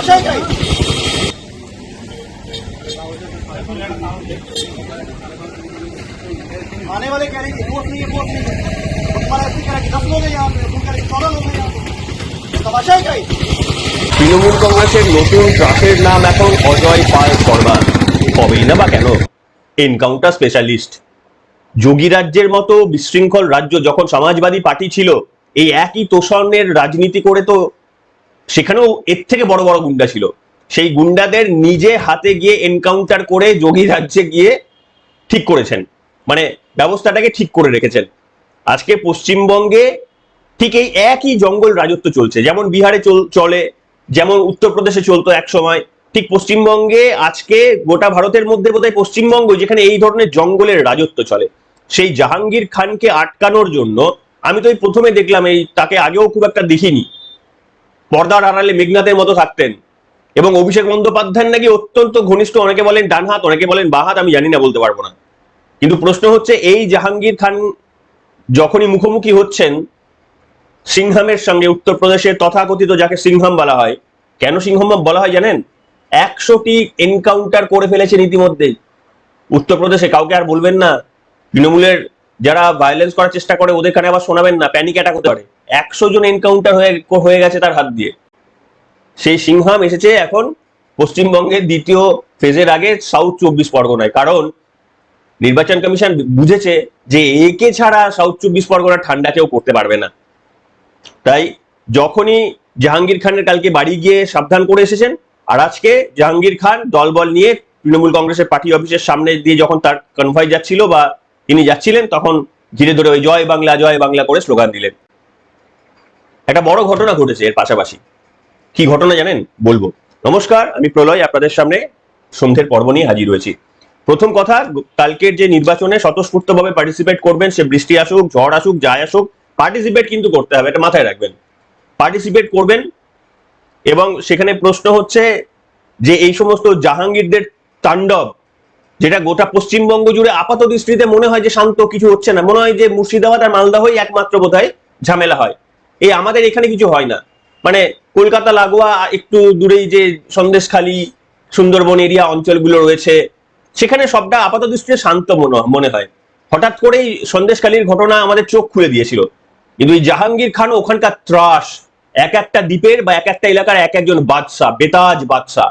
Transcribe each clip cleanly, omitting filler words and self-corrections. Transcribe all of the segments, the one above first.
तमाशाई क्या आने वाले कह रहे हैं वोट नहीं है, वोट नहीं है। तुम्हारा ऐसे कह रहा कि 10 लोग हैं यहाँ पे, तुम कह रहे 14 लोग हैं यहाँ पे, तमाशाई क्या তৃণমূল কংগ্রেসের নতুন ট্রাফের নাম এখন অজয় পাল শর্মা। হবেই না বা কেন? Encounter specialist. যোগী রাজ্যের মতো বিশৃঙ্খল রাজ্য যখন সমাজবাদী পার্টি ছিল, এই একই তোষণের রাজনীতি করে তো সেখানেও এর থেকে বড় বড় গুন্ডা ছিল। সেই গুন্ডাদের নিজে হাতে গিয়ে এনকাউন্টার করে যোগী রাজ্যে গিয়ে ঠিক করেছেন, মানে ব্যবস্থাটাকে ঠিক করে রেখেছেন। আজকে পশ্চিমবঙ্গে ঠিক এই একই জঙ্গল রাজত্ব চলছে, যেমন বিহারে চলে, যেমন উত্তরপ্রদেশে চলতো এক সময়, ঠিক পশ্চিমবঙ্গে আজকে গোটা ভারতের মধ্যে বোধহয় পশ্চিমবঙ্গ যেখানে এই ধরনের জঙ্গলের রাজত্ব চলে। সেই জাহাঙ্গীর খানকে আটকানোর জন্য আমি তো এই প্রথমে দেখলাম, এই তাকে আগেও খুব একটা দেখিনি, পর্দার আড়ালে মেঘনাথের মতো থাকতেন, এবং অভিষেক বন্দ্যোপাধ্যায়ের নাকি অত্যন্ত ঘনিষ্ঠ, অনেকে বলেন ডান হাত, অনেকে বলেন বাঁ হাত, আমি জানি না, বলতে পারবো না। কিন্তু প্রশ্ন হচ্ছে, এই জাহাঙ্গীর খান যখনই মুখোমুখি হচ্ছেন সিংহামের সঙ্গে, উত্তরপ্রদেশের তথাকথিত যাকে সিংহাম বলা হয়, কেন সিংহাম বলা হয় জানেন? 100টি এনকাউন্টার করে ফেলেছেন ইতিমধ্যেই উত্তরপ্রদেশে। কাউকে আর বলবেন না, তৃণমূলের যারা ভায়োলেন্স করার চেষ্টা করে ওদের কানে আবার শোনাবেন না, প্যানিক অ্যাটাক হতে পারে। 100 জন এনকাউন্টার হয়ে গেছে তার হাত দিয়ে। সেই সিংহাম এসেছে এখন পশ্চিমবঙ্গের দ্বিতীয় ফেজের আগে সাউথ 24 পরগনায়, কারণ নির্বাচন কমিশন বুঝেছে যে একে ছাড়া সাউথ 24 পরগনা ঠান্ডা কেউ করতে পারবে না। তাই যখনই জাহাঙ্গীর খানের কালকে বাড়ি গিয়ে সাবধান করে এসেছেন, আর আজকে জাহাঙ্গীর খান দলবল নিয়ে তৃণমূল কংগ্রেসের পার্টি অফিসের সামনে দিয়ে যখন তার কনভয় যাচ্ছিল বা তিনি যাচ্ছিলেন, তখন ধীরে ধরে ওই জয় বাংলা করে স্লোগান দিলেন। একটা বড় ঘটনা ঘটেছে এর পাশাপাশি। কি ঘটনা জানেন? বলবো। নমস্কার, আমি প্রলয়, আপনাদের সামনে সন্ধ্যের পর্ব নিয়ে হাজির হয়েছি। প্রথম কথা, কালকের যে নির্বাচনে স্বতঃস্ফূর্তভাবে পার্টিসিপেট করবেন, সে বৃষ্টি আসুক, ঝড় আসুক, যাই আসুক, পার্টিসিপেট কিন্তু করতে হবে, এটা মাথায় রাখবেন। পার্টিসিপেট করবেন। এবং সেখানে প্রশ্ন হচ্ছে যে এই সমস্ত জাহাঙ্গীরদের তাণ্ডব, যেটা গোটা পশ্চিমবঙ্গ জুড়ে আপাত দৃষ্টিতে মনে হয় যে শান্ত, কিছু হচ্ছে না, মনে হয় যে মুর্শিদাবাদ আর মালদাহই একমাত্র বোধহয় ঝামেলা হয়, এই আমাদের এখানে কিছু হয় না। মানে কলকাতা লাগোয়া একটু দূরেই যে সন্দেশখালী, সুন্দরবন এরিয়া অঞ্চলগুলো রয়েছে, সেখানে সবটা আপাত দৃষ্টিতে শান্ত মনে হয়। হঠাৎ করেই সন্দেশখালীর ঘটনা আমাদের চোখ খুলে দিয়েছিল। কিন্তু এই জাহাঙ্গীর খান ওখানকার ত্রাস, এক একটা দ্বীপের বা এক একটা এলাকার এক একজন বাদশাহ, বেতাজ বাদশাহ।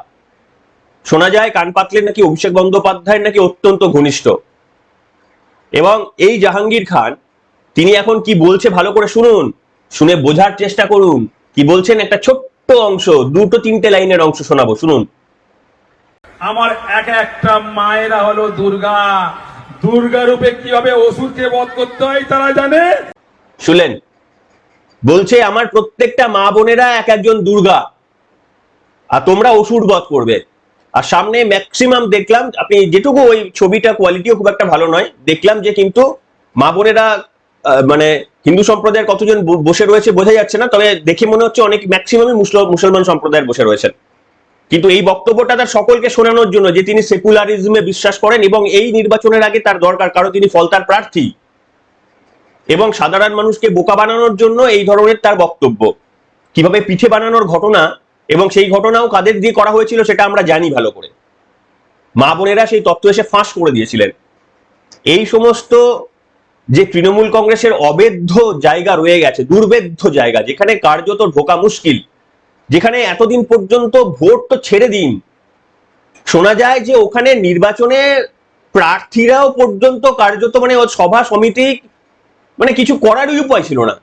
শোনা যায় কান পাতলেন নাকি অভিষেক বন্দ্যোপাধ্যায়ের নাকি অত্যন্ত ঘনিষ্ঠ। এবং এই জাহাঙ্গীর খান তিনি এখন কি বলছে ভালো করে শুনুন, শুনে বোঝার চেষ্টা করুন। কি বলছেন একটা ছোট্ট অংশ, 2-3 লাইনের অংশ শোনাবো, শুনুন। আমার একটা মায়েরা হলো দুর্গা, দুর্গা রূপে কিভাবে অসুরকে বধ করতে হয় তারা জানে। শুনলেন? বলছে আমার প্রত্যেকটা মা বোনেরা এক একজন দুর্গা, আর তোমরা অসুর বধ করবে। আর সামনে ম্যাক্সিমাম দেখলাম, আপনি যেটুকু ওই ছবিটা কোয়ালিটিও খুব একটা ভালো নয়, দেখলাম যে কিন্তু মা বোনেরা মানে হিন্দু সম্প্রদায়ের কতজন বসে রয়েছে বোঝা যাচ্ছে না, তবে দেখে মনে হচ্ছে অনেক ম্যাক্সিমামই মুসলমান সম্প্রদায়ের বসে রয়েছেন। কিন্তু এই বক্তব্যটা তার সকলকে শোনানোর জন্য যে তিনি সেকুলারিজমে বিশ্বাস করেন এবং এই নির্বাচনের আগে তার দরকার, কারণ তিনি ফলতার প্রার্থী, এবং সাধারণ মানুষকে বোকা বানানোর জন্য এই ধরনের তার বক্তব্য। কিভাবে পিঠে বানানোর ঘটনা, এবং সেই ঘটনাও কাদের দিয়ে করা হয়েছিল সেটা আমরা জানি ভালো করে। মা বোনেরা সেই তথ্য এসে ফাঁস করে দিয়েছিলেন। এই সমস্ত যে তৃণমূল কংগ্রেসের অবেধ্য জায়গা রয়ে গেছে, দুর্বেধ্য জায়গা, যেখানে কার্যত ঢোকা মুশকিল, যেখানে এতদিন পর্যন্ত ভোট তো ছেড়ে দিন, শোনা যায় যে ওখানে নির্বাচনে প্রার্থীরাও পর্যন্ত কার্যত মানে সভা সমিতি মানে কিছু করারই উপায় ছিল না।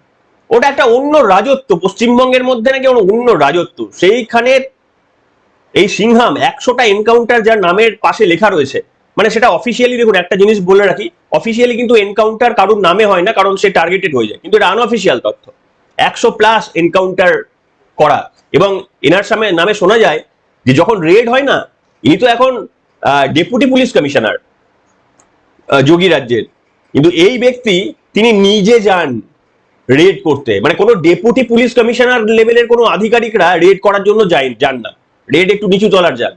ওটা একটা অন্য রাজত্ব, পশ্চিমবঙ্গের মধ্যে নাকি অন্য রাজত্ব। সেইখানে এই সিংহাম 100টা এনকাউন্টার যার নামের পাশে লেখা রয়েছে, মানে সেটা অফিসিয়ালি, দেখুন একটা জিনিস বলে রাখি, অফিসিয়ালি কিন্তু এনকাউন্টার কারোর নামে হয় না, কারণ সে টার্গেটেড হয়ে যায়, কিন্তু এটা আনঅফিসিয়াল তথ্য। 100+ এনকাউন্টার করা, এবং এনার নামে শোনা যায় যে যখন রেড হয় না, ইনি তো এখন ডেপুটি পুলিশ কমিশনার যোগী রাজ্যের, কিন্তু এই ব্যক্তি তিনি নিজে যান রেড করতে, মানে কোনো ডেপুটি পুলিশ কমিশনার লেভেলের কোনো আধিকারিকরা রেড করার জন্য যান না, রেড একটু নিচু তলার যান।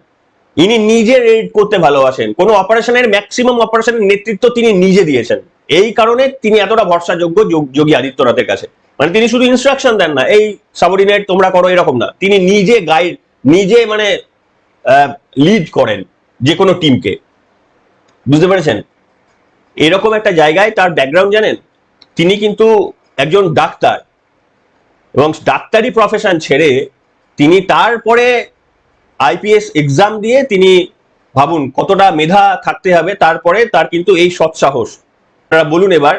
ইনি নিজে রেড করতে ভালোবাসেন, কোনো অপারেশনের ম্যাক্সিমাম অপারেশনের নেতৃত্ব তিনি নিজে দিয়েছেন। এই কারণে তিনি এতটা ভরসাযোগ্য যোগী আদিত্যনাথের কাছে। মানে তিনি শুধু ইনস্ট্রাকশন দেন না, এই সাবঅর্ডিনেট তোমরা করো এরকম না, তিনি নিজে গাইড, নিজে মানে লিড করেন যে কোনো টিমকে, বুঝতে পেরেছেন? এরকম একটা জায়গায় তার ব্যাকগ্রাউন্ড জানেন, তিনি কিন্তু একজন ডাক্তার, এবং ডাক্তারি প্রফেশন ছেড়ে তিনি তারপরে আইপিএস এক্সাম দিয়ে, তিনি ভাবুন কতটা মেধা থাকতে হবে, তারপরে তার কিন্তু এই সৎসাহস। আপনারা বলুন এবার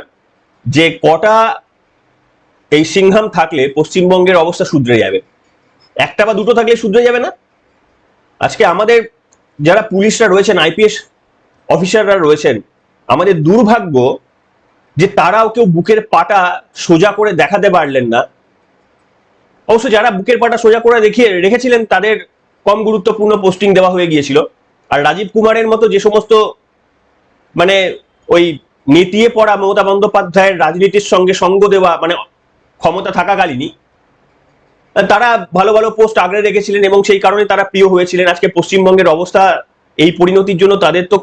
যে কটা এই সিংহাম থাকলে পশ্চিমবঙ্গের অবস্থা শুধরে যাবে? একটা বা দুটো থাকলে শুধরে যাবে না? আজকে আমাদের যারা পুলিশরা রয়েছেন, আইপিএস অফিসাররা রয়েছেন, আমাদের দুর্ভাগ্য যে তারাও কেউ বুকের পাটা সোজা করে দেখাতে পারলেন না। অবশ্য যারা বুকের পাটা সোজা করে দেখিয়ে রেখেছিলেন তাদের কম গুরুত্বপূর্ণ পোস্টিং দেওয়া হয়ে গিয়েছিল। আর রাজীব কুমারের মতো যে সমস্ত মানে ওই নেতিয়ে পড়া মমতা বন্দ্যোপাধ্যায়ের রাজনীতির সঙ্গে সঙ্গ দেওয়া, মানে ক্ষমতা থাকাকালীনই তারা ভালো ভালো পোস্ট আগলে রেখেছিলেন এবং সেই কারণে তারা প্রিয় হয়েছিলেন। আজকে পশ্চিমবঙ্গের অবস্থা এই পরিণতির জন্য তাদের তো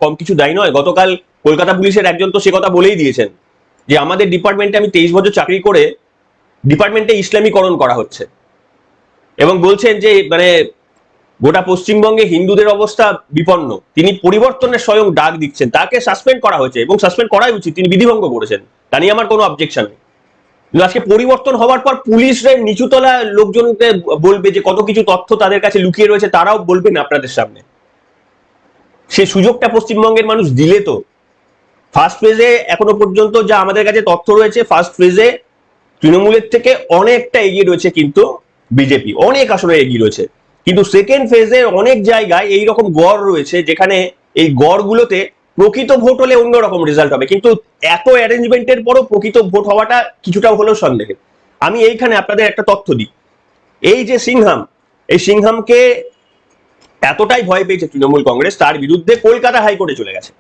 কম কিছু দায়ী নয়। গতকাল কলকাতা পুলিশের একজন তো সে কথা বলেই দিয়েছেন যে আমাদের ডিপার্টমেন্টে, আমি 23 বছর চাকরি করে ডিপার্টমেন্টে ইসলামীকরণ করা হচ্ছে, এবং বলছেন যে মানে গোটা পশ্চিমবঙ্গে হিন্দুদের অবস্থা বিপন্ন। তিনি পরিবর্তনের স্বয়ং ডাক দিচ্ছেন, তাকে সাসপেন্ড করা হয়েছে এবং সাসপেন্ড করাই উচিত, তিনি বিধিভঙ্গ করেছেন, তা নিয়ে আমার কোনো অবজেকশন নেই। কিন্তু আজকে পরিবর্তন হওয়ার পর পুলিশরা নিচুতলা লোকজনকে বলবে যে কত কিছু তথ্য তাদের কাছে লুকিয়ে রয়েছে, তারাও বলবেন আপনাদের সামনে। সেই সুযোগটা পশ্চিমবঙ্গের মানুষ দিলে তো। ফার্স্ট ফেজে এখনো পর্যন্ত যা আমাদের কাছে তথ্য রয়েছে, ফার্স্ট ফেজে তৃণমূলের থেকে অনেকটা এগিয়ে রয়েছে কিন্তু বিজেপি, অনেক আসলে এগিয়ে রয়েছে। কিন্তু সেকেন্ড ফেজে অনেক জায়গায় এইরকম গড় রয়েছে যেখানে এই গড়গুলোতে প্রকৃত ভোট হলে অন্যরকম রেজাল্ট হবে, কিন্তু এত অ্যারেঞ্জমেন্টের পরও প্রকৃত ভোট হওয়াটা কিছুটা হলেও সন্দেহের। আমি এইখানে আপনাদের একটা তথ্য দিই, এই যে সিংহাম, এই সিংহামকে এতটাই ভয় পেয়েছে তৃণমূল কংগ্রেস, তার বিরুদ্ধে কলকাতা হাইকোর্টে চলে গেছে।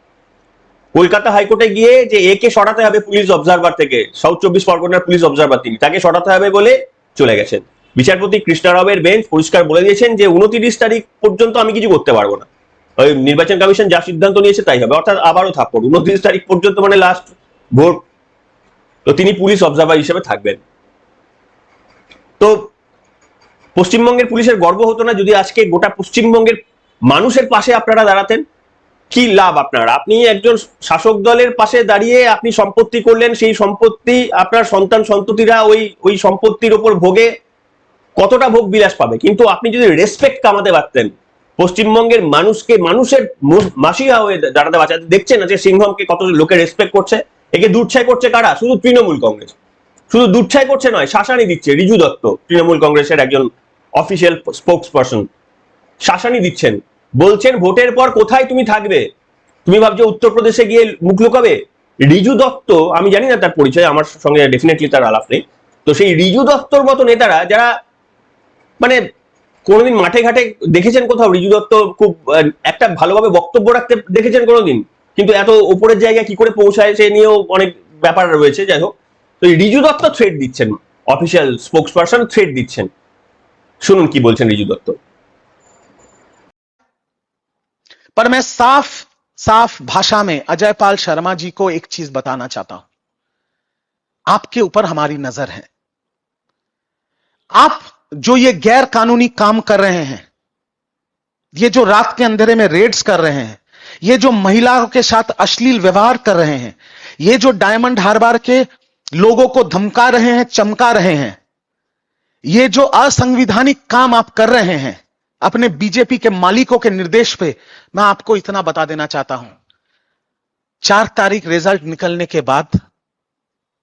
কলকাতা হাইকোর্টে গিয়ে যে একে সরাতে হবে পুলিশ অবজারভার থেকে, সাউথ 24 পরগনার পুলিশ অবজারভার তিনি, তাকে সরাতে হবে বলে চলে গেছেন। বিচারপতি কৃষ্ণা রাওয়ের বেঞ্চ পরিষ্কার বলে দিয়েছেন যে 29 তারিখ পর্যন্ত আমি কিছু করতে পারবো না, ওই নির্বাচন কমিশন যা সিদ্ধান্ত নিয়েছে তাই হবে, অর্থাৎ আবারও থাপ্পড়। 29 তারিখ পর্যন্ত মানে লাস্ট ভোট, তো তিনি পুলিশ অবজারভার হিসেবে থাকবেন। তো পশ্চিমবঙ্গের পুলিশের গর্ব হতো না যদি আজকে গোটা পশ্চিমবঙ্গের মানুষের পাশে আপনারা দাঁড়াতেন? কি লাভ আপনার? আপনি একজন শাসক দলের পাশে দাঁড়িয়ে আপনি সম্পত্তি করলেন, সেই সম্পত্তি আপনার সন্তান সন্ততিরা ওই সম্পত্তির উপর ভোগে কতটা ভোগ বিলাস পাবে। কিন্তু আপনি যদি রেসপেক্ট কামাতে পারতেন, পশ্চিমবঙ্গের মানুষকে মানুষের মাসিয়া হয়ে দাঁড়াতে পারছেন। দেখছেন যে সিংহমকে কত লোকে রেসপেক্ট করছে, একে দুধছাই করছে কারা? শুধু তৃণমূল কংগ্রেস। শুধু দুধছাই করছে নয়, শাসানি দিচ্ছে। রিজু দত্ত তৃণমূল কংগ্রেসের একজন অফিসিয়াল স্পোকস পারসন, শাসানি দিচ্ছেন, বলছেন ভোটের পর কোথায় তুমি থাকবে? তুমি ভাবছো উত্তরপ্রদেশে গিয়ে মুখ লুকাবে? রিজু দত্ত, আমি জানি না তার পরিচয়, আমার সঙ্গে ডেফিনেটলি তার আলাপ নেই, তো সেই রিজু দত্তর মতো নেতারা যারা মানে কোনোদিন মাঠে ঘাটে দেখেছেন কোথাও রিজু দত্ত খুব একটা ভালোভাবে বক্তব্য রাখতে দেখেছেন কোনোদিন? কিন্তু এত উপরের জায়গায় কি করে পৌঁছায় সে নিয়েও অনেক ব্যাপার রয়েছে। যাই হোক, তো রিজু দত্ত থ্রেট দিচ্ছেন, অফিসিয়াল স্পোকস পারসন থ্রেট দিচ্ছেন। শুনুন কি বলছেন রিজু দত্ত। पर मैं साफ साफ भाषा में अजय पाल शर्मा जी को एक चीज बताना चाहता हूं, आपके ऊपर हमारी नजर है। आप जो ये गैर कानूनी काम कर रहे हैं, ये जो रात के अंधेरे में रेड्स कर रहे हैं, ये जो महिलाओं के साथ अश्लील व्यवहार कर रहे हैं, ये जो डायमंड हार्बर के लोगों को धमका रहे हैं, चमका रहे हैं, ये जो असंवैधानिक काम आप कर रहे हैं अपने बीजेपी के मालिकों के निर्देश पे, मैं आपको इतना बता देना चाहता हूं, 4 तारीख रिजल्ट निकलने के बाद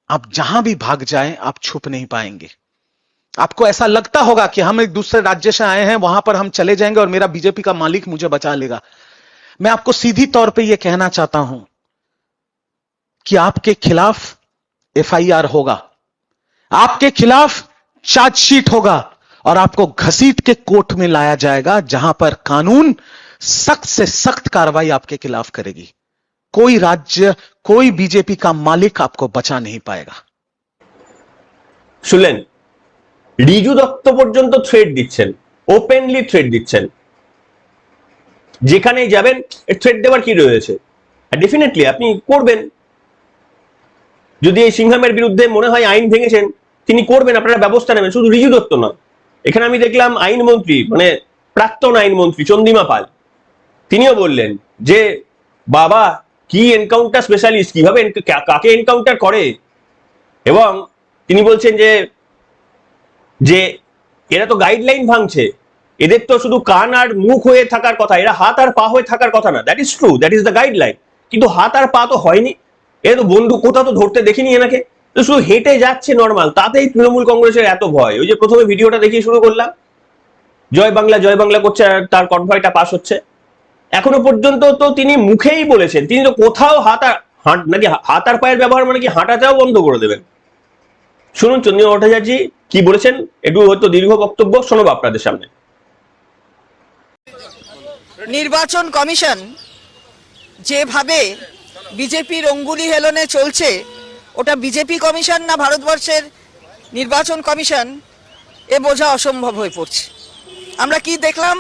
आप जहां भी भाग जाएं, आप छुप नहीं पाएंगे। आपको ऐसा लगता होगा कि हम एक दूसरे राज्य से आए हैं, वहां पर हम चले जाएंगे और मेरा बीजेपी का मालिक मुझे बचा लेगा। मैं आपको सीधी तौर पे यह कहना चाहता हूं कि आपके खिलाफ एफआईआर होगा, आपके खिलाफ चार्जशीट होगा और आपको घसीट के कोर्ट में लाया जाएगा, जहां पर कानून सख्त से सख्त कार्रवाई आपके खिलाफ करेगी। कोई राज्य, कोई बीजेपी का मालिक आपको बचा नहीं पाएगा। শুনলেন, রিজু দত্ত পর্যন্ত থ্রেট দিচ্ছেন, ওপেনলি থ্রেট দিচ্ছেন। যেখানেই যাবেন থ্রেট দেওয়ার কি রয়েছে? ডেফিনেটলি আপনি করবেন, যদি এই সিংহামের বিরুদ্ধে মনে হয় আইন ভেঙেছেন তিনি করবেন, আপনারা ব্যবস্থা নেবেন। শুধু রিজু দত্ত নয়, এখানে আমি দেখলাম আইনমন্ত্রী মানে প্রাক্তন আইনমন্ত্রী চন্দ্রিমা পাল তিনিও বললেন যে বাবা কি এনকাউন্টার স্পেশালিস্ট, কিভাবে কাকে এনকাউন্টার করে, এবং তিনি বলছেন যে যে এরা তো গাইডলাইন ভাঙছে, এদের তো শুধু কান আর মুখ হয়ে থাকার কথা, এরা হাত আর পা হয়ে থাকার কথা না। That is true, that is the guideline, কিন্তু হাত আর পা তো হয়নি, এরা তো বন্দুক কোথাও তো ধরতে দেখিনি এনাকে, তো শুধু হেঁটে যাচ্ছে নর্মাল, তাতেই তৃণমূল কংগ্রেসের এত ভয়। ওই যে প্রথমে ভিডিওটা দেখিয়ে শুরু করলাম, জয় বাংলা করছে আর তার কনভয়টা পাস হচ্ছে। এখনো পর্যন্ত তো তিনি মুখেই বলেছেন, তিনি তো কোথাও হাত আর পায়ের ব্যবহার মানে কি হাঁটাটাও বন্ধ করে দেবেন। শুনুন চন্দ্রিমা ভট্টাচার্য কি বলেছেন, একটু হয়তো দীর্ঘ বক্তব্য শোনাবো আপনাদের সামনে। নির্বাচন কমিশন যেভাবে বিজেপির অঙ্গুলি হেলনে চলছে, ওটা বিজেপি কমিশন না ভারতবর্ষের নির্বাচন কমিশন, এ বোঝা অসম্ভব হয়ে পড়ছে। আমরা কি দেখলাম,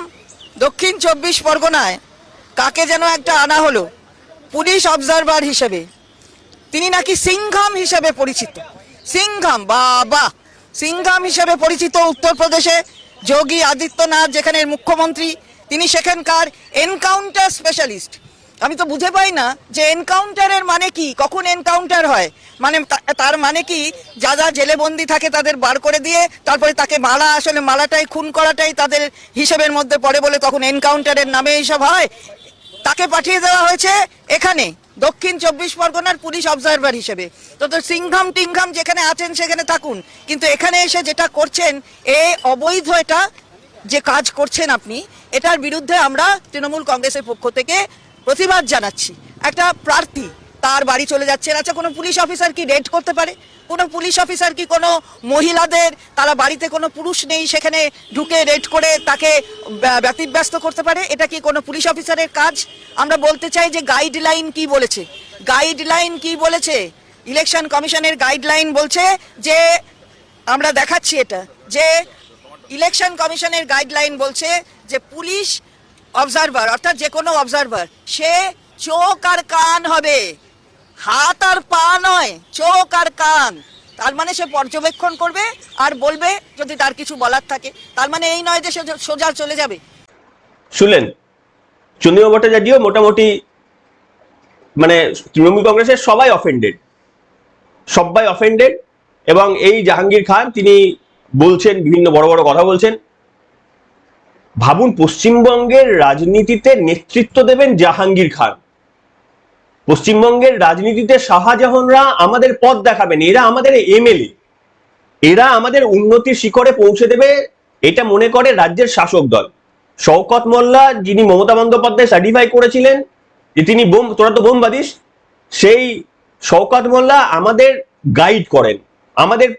দক্ষিণ 24 পরগনায় কাকে যেন একটা আনা হলো পুলিশ অবজারভার হিসেবে, তিনি নাকি সিংঘাম হিসেবে পরিচিত। সিংঘাম, বাবা, সিংঘাম হিসেবে পরিচিত উত্তরপ্রদেশে যোগী আদিত্যনাথ যেখানে মুখ্যমন্ত্রী, তিনি সেখানকার এনকাউন্টার স্পেশালিস্ট। আমি তো বুঝে পাই না যে এনকাউন্টারের মানে কি, কখন এনকাউন্টার হয়, মানে তার মানে কি যা জেলে বন্দি থাকে তাদের বার করে দিয়ে তারপরে তাকে মারা, আসলে মারাটাই খুন করাটাই তাদের হিসেবের মধ্যে পড়ে বলে তখন এনকাউন্টারের নামে এইসব হয়। তাকে পাঠিয়ে দেওয়া হয়েছে এখানে দক্ষিণ 24 পরগনার পুলিশ অবজারভার হিসেবে। তো সিংঘাম টিংঘাম যেখানে আছেন সেখানে থাকুন, কিন্তু এখানে এসে যেটা করছেন এ অবৈধ, এটা যে কাজ করছেন আপনি, এটার বিরুদ্ধে আমরা তৃণমূল কংগ্রেসের পক্ষ থেকে প্রতিবাদ জানাচ্ছি। একটা প্রার্থী তার বাড়ি চলে যাচ্ছেন, আচ্ছা কোনো পুলিশ অফিসার কি রেড করতে পারে? কোনো পুলিশ অফিসার কি কোনো মহিলাদের, তারা বাড়িতে কোনো পুরুষ নেই সেখানে ঢুকে রেড করে তাকে ব্যতিব্যস্ত করতে পারে? এটা কি কোনো পুলিশ অফিসারের কাজ? আমরা বলতে চাই যে গাইডলাইন কি বলেছে, গাইডলাইন কি বলেছে, ইলেকশন কমিশনের গাইডলাইন বলছে যে, আমরা দেখাচ্ছি এটা, যে ইলেকশন কমিশনের গাইডলাইন বলছে যে পুলিশ অবজারভার অর্থাৎ যে কোনো অবজারভার সে চোখ আর কান হবে, হাত আর পা নয়, চোখ আর কান। তার মানে সে পর্যবেক্ষণ করবে আর বলবে যদি তার কিছু বলার থাকে, তার মানে এই নয় যে সে সোজা চলে যাবে। শুনলেন চন্দ্রিমা ভট্টাচার্য মোটামুটি মানে তৃণমূল কংগ্রেসের সবাই অফেন্ডেড, এবং এই জাহাঙ্গীর খান তিনি বলছেন, বিভিন্ন বড় বড় কথা বলছেন। ভাবুন, পশ্চিমবঙ্গের রাজনীতিতে নেতৃত্ব দেবেন জাহাঙ্গীর খান, পশ্চিমবঙ্গের রাজনীতিতে শাহজাহানরা আমাদের পথ দেখাবেন, এরা আমাদের এমএলএ, এরা আমাদের উন্নতির শিখরে পৌঁছে দেবে, এটা মনে করে রাজ্যের শাসক দল। শওকত মোল্লা, যিনি মমতা বন্দ্যোপাধ্যায় সার্টিফাই করেছিলেন যে তিনি তোরা তো বোম বাদিস, সেই শওকত মোল্লা আমাদের গাইড করেন, আমাদের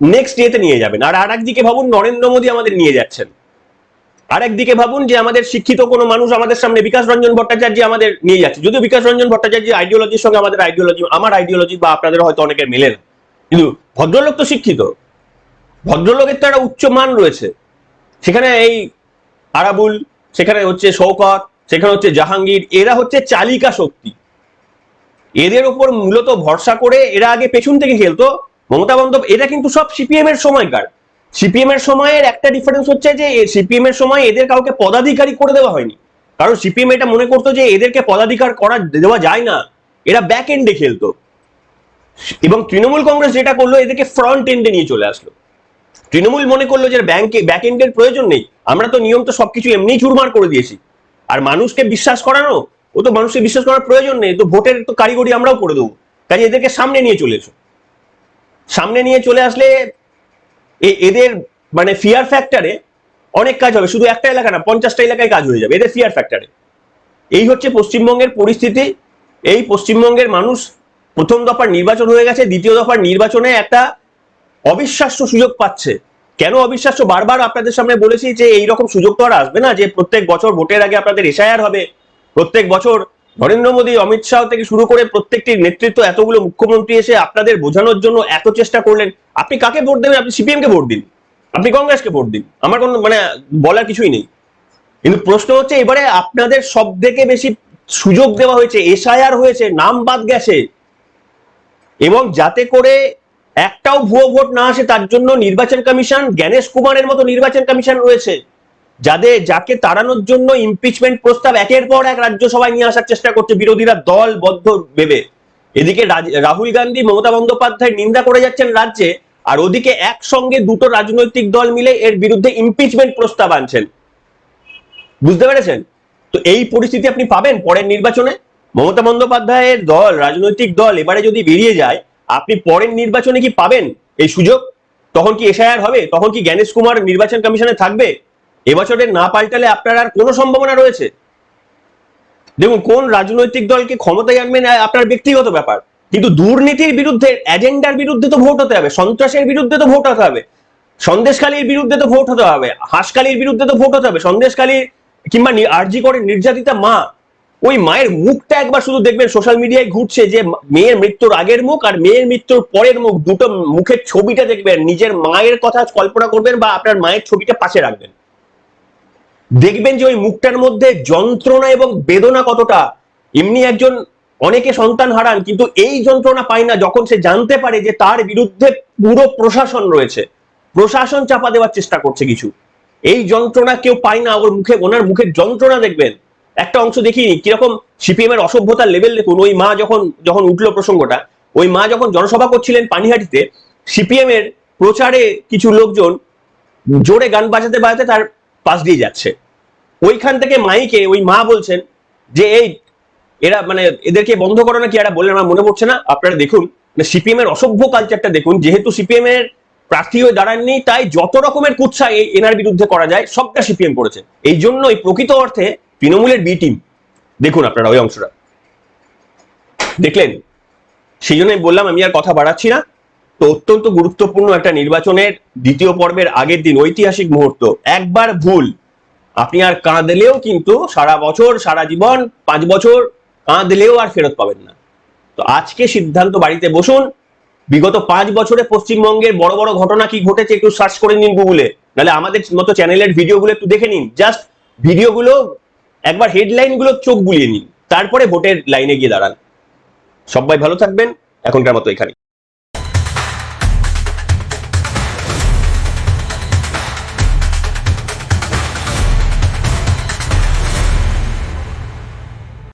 নেক্সট ইয়েতে নিয়ে যাবেন। আর একদিকে ভাবুন নরেন্দ্র মোদী আমাদের নিয়ে যাচ্ছেন, আর একদিকে ভাবুন যে আমাদের শিক্ষিত কোনো মানুষ আমাদের সামনে বিকাশ রঞ্জন ভট্টাচার্য আমাদের নিয়ে যাচ্ছে। যদিও বিকাশ রঞ্জন ভট্টাচার্যের আইডিওলজির সঙ্গে আমাদের আইডিওলজি, আমার আইডিওলজি বা আপনাদের হয়তো অনেকের মেলে না, কিন্তু ভদ্রলোক তো শিক্ষিত, ভদ্রলোকের তো একটা উচ্চ মান রয়েছে। সেখানে এই আরাবুল, সেখানে হচ্ছে শওকত, সেখানে হচ্ছে জাহাঙ্গীর, এরা হচ্ছে চালিকা শক্তি। এদের উপর মূলত ভরসা করে এরা আগে পেছন থেকে খেলতো। মমতা বন্দ্যোপাধ্যায়, এটা কিন্তু সব সিপিএম এর সময়কার। সিপিএম এর সময়ের একটা ডিফারেন্স হচ্ছে যে সিপিএম এর সময় এদের কাউকে পদাধিকারী করে দেওয়া হয়নি, কারণ সিপিএম এটা মনে করতো যে এদেরকে পদাধিকার করা দেওয়া যায় না, এরা ব্যাক এন্ডে খেলতো। এবং তৃণমূল কংগ্রেস যেটা করলো, এদেরকে ফ্রন্ট এন্ডে নিয়ে চলে আসলো। তৃণমূল মনে করলো যে ব্যাক এন্ডের প্রয়োজন নেই, আমরা তো নিয়ম তো সবকিছু এমনি চুরমার করে দিয়েছি, আর মানুষকে বিশ্বাস করানো, ও তো মানুষকে বিশ্বাস করার প্রয়োজন নেই, তো ভোটের তো কারিগরি আমরাও করে দেবো। কাজে এদেরকে সামনে নিয়ে চলে এসো, সামনে নিয়ে চলে আসলে এদের মানে ফিয়ার ফ্যাক্টরে অনেক কাজ হবে, শুধু একটা এলাকা না 50টা এলাকায় কাজ হয়ে যাবে এদের ফিয়ার ফ্যাক্টরে। এই হচ্ছে পশ্চিমবঙ্গের পরিস্থিতি। এই পশ্চিমবঙ্গের মানুষ প্রথম দফার নির্বাচন হয়ে গেছে, দ্বিতীয় দফার নির্বাচনে একটা অবিশ্বাস্য সুযোগ পাচ্ছে। কেন অবিশ্বাস্য? বারবার আপনাদের সামনে বলেছি যে এইরকম সুযোগ তো আর আসবে না যে প্রত্যেক বছর ভোটের আগে আপনাদের এসআইআর হবে, প্রত্যেক বছর নরেন্দ্র মোদী, অমিত শাহ থেকে শুরু করে প্রত্যেকটি নেতৃত্ব, এতগুলো মুখ্যমন্ত্রী এসে আপনাদের বোঝানোর জন্য এত চেষ্টা করলেন। আপনি কাকে ভোট দেবেন? আপনি সিপিএম কে ভোট দিন, আপনি কংগ্রেসকে ভোট দিন, আমার কোনো মানে বলার কিছুই নেই। কিন্তু প্রশ্ন হচ্ছে এবারে আপনাদের সব থেকে বেশি সুযোগ দেওয়া হয়েছে, এসআইআর হয়েছে, নাম বাদ গেছে, এবং যাতে করে একটাও ভুয়ো ভোট না আসে তার জন্য নির্বাচন কমিশন, জ্ঞানেশ কুমারের মতো নির্বাচন কমিশন রয়েছে, যাকে তাড়ানোর জন্য ইমপিচমেন্ট প্রস্তাব একের পর এক রাজ্যসভায় নিয়ে আসার চেষ্টা করছে বিরোধীরা দলবদ্ধ ভেবে। এদিকে রাহুল গান্ধী, মমতা বন্দ্যোপাধ্যায় নিন্দা করে যাচ্ছেন রাজ্যে, আর ওদিকে একসঙ্গে দুটো রাজনৈতিক দল মিলে এর বিরুদ্ধে ইমপিচমেন্ট প্রস্তাব আনছেন। বুঝতে পেরেছেন? তো এই পরিস্থিতি আপনি পাবেন পরের নির্বাচনে। মমতা বন্দ্যোপাধ্যায়ের দল, রাজনৈতিক দল এবারে যদি বেরিয়ে যায়, আপনি পরের নির্বাচনে কি পাবেন এই সুযোগ? তখন কি এসআইআর হবে? তখন কি জ্ঞানেশ কুমার নির্বাচন কমিশনে থাকবে? এবছরের না পাল্টালে আপনার আর কোনো সম্ভাবনা রয়েছে? দেখুন, কোন রাজনৈতিক দলকে ক্ষমতায় আনবেন আপনার ব্যক্তিগত ব্যাপার, কিন্তু দুর্নীতির বিরুদ্ধে, এজেন্ডার বিরুদ্ধে তো ভোট হতে হবে, সন্ত্রাসের বিরুদ্ধে তো ভোট হতে হবে, সন্দেশখালীর বিরুদ্ধে তো ভোট হতে হবে, হাঁসখালীর বিরুদ্ধে তো ভোট হতে হবে। সন্দেশখালী কিংবা আরজি করে নির্যাতিতা মা, ওই মায়ের মুখটা একবার শুধু দেখবেন, সোশ্যাল মিডিয়ায় ঘুরছে যে মেয়ের মৃত্যুর আগের মুখ আর মেয়ের মৃত্যুর পরের মুখ, দুটো মুখের ছবিটা দেখবেন, নিজের মায়ের কথা কল্পনা করবেন বা আপনার মায়ের ছবিটা পাশে রাখবেন, দেখবেন যে ওই মুখটার মধ্যে যন্ত্রণা এবং বেদনা কতটা। এমনি একজন, অনেকে সন্তান হারান কিন্তু এই যন্ত্রণা পায় না যখন সে জানতে পারে যে তার বিরুদ্ধে পুরো প্রশাসন রয়েছে, প্রশাসন চাপা দেওয়ার চেষ্টা করছে কিছু। এই যন্ত্রণা কেউ পায় না, ওনার মুখের যন্ত্রণা দেখবেন। একটা অংশ দেখিনি কিরকম সিপিএম এর অসভ্যতার লেভেল দেখুন। ওই মা যখন উঠলো প্রসঙ্গটা, ওই মা যখন জনসভা করছিলেন পানিহাটিতে, সিপিএম এর প্রচারে কিছু লোকজন জোরে গান বাজাতে বাজাতে তার পাশ দিয়ে যাচ্ছে, ওইখান থেকে মাইকে ওই মা বলছেন যে এই এরা মানে এদেরকে বন্ধ করো না কি এরা বললেন, আমার মনে পড়ছে না, আপনারা দেখুন সিপিএম এর অসভ্য কালচারটা দেখুন। যেহেতু সিপিএম এর প্রার্থী হয়ে দাঁড়াননি, তাই যত রকমের কুৎসা এনার বিরুদ্ধে করা যায় সবটা সিপিএম করেছে। এই জন্যই প্রকৃত অর্থে তৃণমূলের বি টিম। দেখুন আপনারা ওই অংশটা দেখলেন, সেই জন্যই বললাম আমি আর কথা বাড়াচ্ছি না। তো অত্যন্ত গুরুত্বপূর্ণ একটা নির্বাচনের দ্বিতীয় পর্বের আগের দিন, ঐতিহাসিক মুহূর্ত। একবার ভুল আপনি আর কাঁদলেও কিন্তু সারা বছর, সারা জীবন, 5 বছর কাঁদলেও আর ফেরত পাবেন না। তো আজকে সিদ্ধান্ত, বাড়িতে বসুন, বিগত 5 বছরে পশ্চিমবঙ্গের বড় বড় ঘটনা কি ঘটেছে একটু সার্চ করে নিন গুগলে, নাহলে আমাদের মতো চ্যানেলের ভিডিওগুলো একটু দেখে নিন। জাস্ট ভিডিওগুলো একবার হেডলাইন গুলো চোখ বুলিয়ে নিন, তারপরে ভোটের লাইনে গিয়ে দাঁড়ান। সবাই ভালো থাকবেন, এখনকার মতো এখানে।